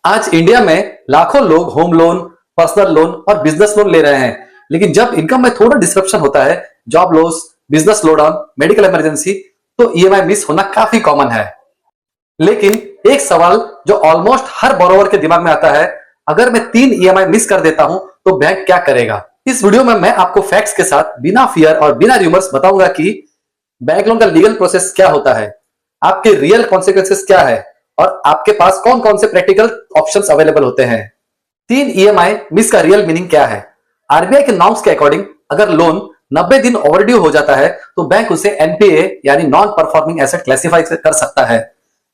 आज इंडिया में लाखों लोग होम लोन, पर्सनल लोन और बिजनेस लोन ले रहे हैं, लेकिन जब इनकम में थोड़ा डिस्रप्शन होता है, job loss, business slowdown, medical emergency, तो ईएमआई मिस होना काफी कॉमन है। लेकिन एक सवाल जो ऑलमोस्ट हर बोरोवर के दिमाग में आता है, अगर मैं 3 ईएमआई मिस कर देता हूं तो बैंक क्या करेगा? इस वीडियो में मैं आपको फैक्ट्स के साथ बिना फियर और बिना रूमर्स बताऊंगा कि बैंक लोन का लीगल प्रोसेस क्या होता है, आपके रियल कॉन्सिक्वेंसेस क्या है और आपके पास कौन कौन से प्रैक्टिकल ऑप्शंस अवेलेबल होते हैं। 3 ईएमआई मिस का रियल मीनिंग क्या है? आरबीआई के नॉर्म्स के अकॉर्डिंग अगर लोन 90 दिन ओवरड्यू हो जाता है तो बैंक उसे एनपीए यानी नॉन परफॉर्मिंग एसेट क्लासिफाई कर सकता है।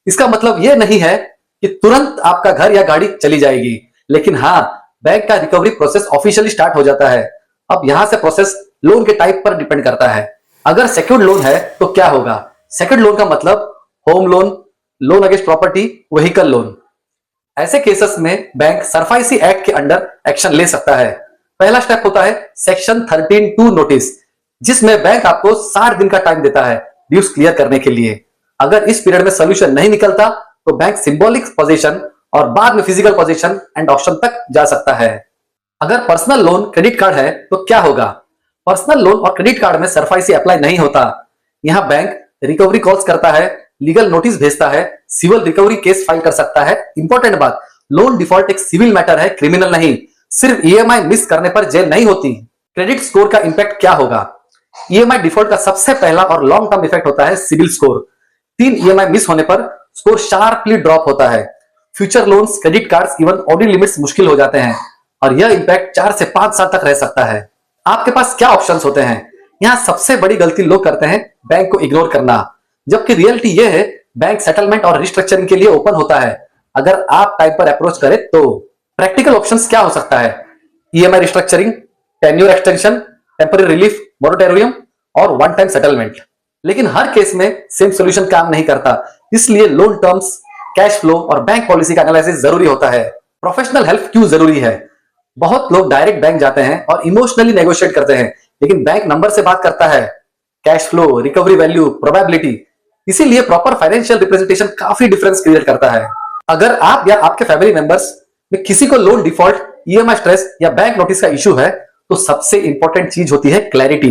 इसका मतलब यह नहीं है कि तुरंत आपका घर या गाड़ी चली जाएगी, लेकिन हाँ, बैंक का रिकवरी प्रोसेस ऑफिशियली स्टार्ट हो जाता है। अब यहां से प्रोसेस लोन के टाइप पर डिपेंड करता है। अगर सेक्योर्ड लोन है तो क्या होगा? सेक्योर्ड लोन का मतलब home loan, loan against property, vehicle loan. ऐसे केसेस में बैंक सरफाईसी एक्ट के अंडर एक्शन ले सकता है। पहला स्टेप होता है सेक्शन 13(2) नोटिस, जिसमें बैंक आपको 60 दिन का टाइम देता है ड्यूज क्लियर करने के लिए। अगर इस पीरियड में सोल्यूशन नहीं निकलता तो बैंक सिंबॉलिक पोजीशन और बाद में फिजिकल पोजीशन एंड ऑप्शन तक जा सकता है। अगर पर्सनल लोन, क्रेडिट कार्ड है तो क्या होगा? पर्सनल लोन और क्रेडिट कार्ड में सरफाईसी अप्लाई नहीं होता। यहां बैंक रिकवरी कॉल्स करता है, लीगल नोटिस भेजता है, सिविल रिकवरी केस फाइल कर सकता है। इंपॉर्टेंट बात, लोन डिफॉल्ट एक सिविल मैटर है, क्रिमिनल नहीं। सिर्फ ईएमआई मिस करने पर जेल नहीं होती। क्रेडिट स्कोर का इंपैक्ट क्या होगा? ईएमआई डिफॉल्ट का सबसे पहला और लॉन्ग टर्म इफेक्ट होता है सिविल स्कोर। 3 ईएमआई मिस होने पर स्कोर शार्पली ड्रॉप होता है। Future loans, credit cards, even audit limits मुश्किल हो जाते हैं और यह इंपैक्ट 4 से 5 साल तक रह सकता है। आपके पास क्या ऑप्शंस होते हैं? यहां सबसे बड़ी गलती लोग करते हैं बैंक को इग्नोर करना, जबकि रियलिटी यह है बैंक सेटलमेंट और रिस्ट्रक्चरिंग के लिए ओपन होता है अगर आप टाइम पर अप्रोच करें तो। प्रैक्टिकल ऑप्शंस क्या हो सकता है? EMI restructuring, tenure extension, temporary relief, moratorium और वन टाइम सेटलमेंट। लेकिन हर केस में सेम सॉल्यूशन काम नहीं करता, इसलिए लोन टर्म्स, कैश फ्लो और बैंक पॉलिसी का एनालिसिस जरूरी होता है। प्रोफेशनल हेल्प क्यों जरूरी है? बहुत लोग डायरेक्ट बैंक जाते हैं और इमोशनली नेगोशिएट करते हैं, लेकिन बैंक नंबर से बात करता है, cash flow, recovery value, probability. इसीलिए प्रॉपर फाइनेंशियल रिप्रेजेंटेशन काफी डिफरेंस क्रिएट करता है। अगर आप या आपके फैमिली मेंबर्स में किसी को लोन डिफॉल्ट, ईएमआई स्ट्रेस या बैंक नोटिस का इश्यू है तो सबसे इंपॉर्टेंट चीज होती है क्लैरिटी।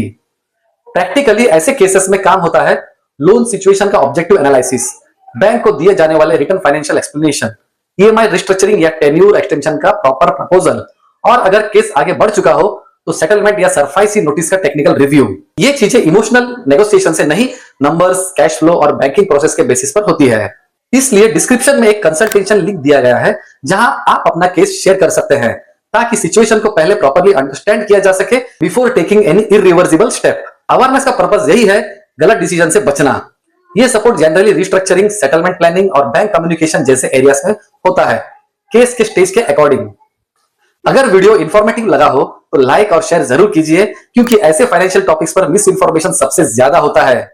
प्रैक्टिकली ऐसे केसेस में काम होता है लोन सिचुएशन का ऑब्जेक्टिव एनालिसिस, बैंक को दिए जाने वाले return financial explanation, EMI restructuring या टेन्योर एक्सटेंशन का प्रॉपर प्रपोजल, और अगर केस आगे बढ़ चुका हो तो सेटलमेंट या सरफाईसी नोटिस का टेक्निकल रिव्यू। ये चीजें इमोशनल नेगोशिएशन से नहीं, नंबर्स, कैश फ्लो और बैंकिंग प्रोसेस के बेसिस पर होती है। इसलिए डिस्क्रिप्शन में एक कंसल्टेशन लिंक दिया गया है जहां आप अपना केस शेयर कर सकते हैं, ताकि सिचुएशन को पहले प्रॉपर्ली अंडरस्टैंड किया जा सके before taking any irreversible step. Awareness का पर्पस यही है गलत डिसीजन से बचना। यह support generally restructuring, settlement planning और बैंक कम्युनिकेशन जैसे एरियाज में होता है, केस के स्टेज के अकॉर्डिंग। अगर वीडियो इंफॉर्मेटिव लगा हो तो लाइक और शेयर जरूर कीजिए, क्योंकि ऐसे फाइनेंशियल टॉपिक्स पर मिस इंफॉर्मेशन सबसे ज्यादा होता है।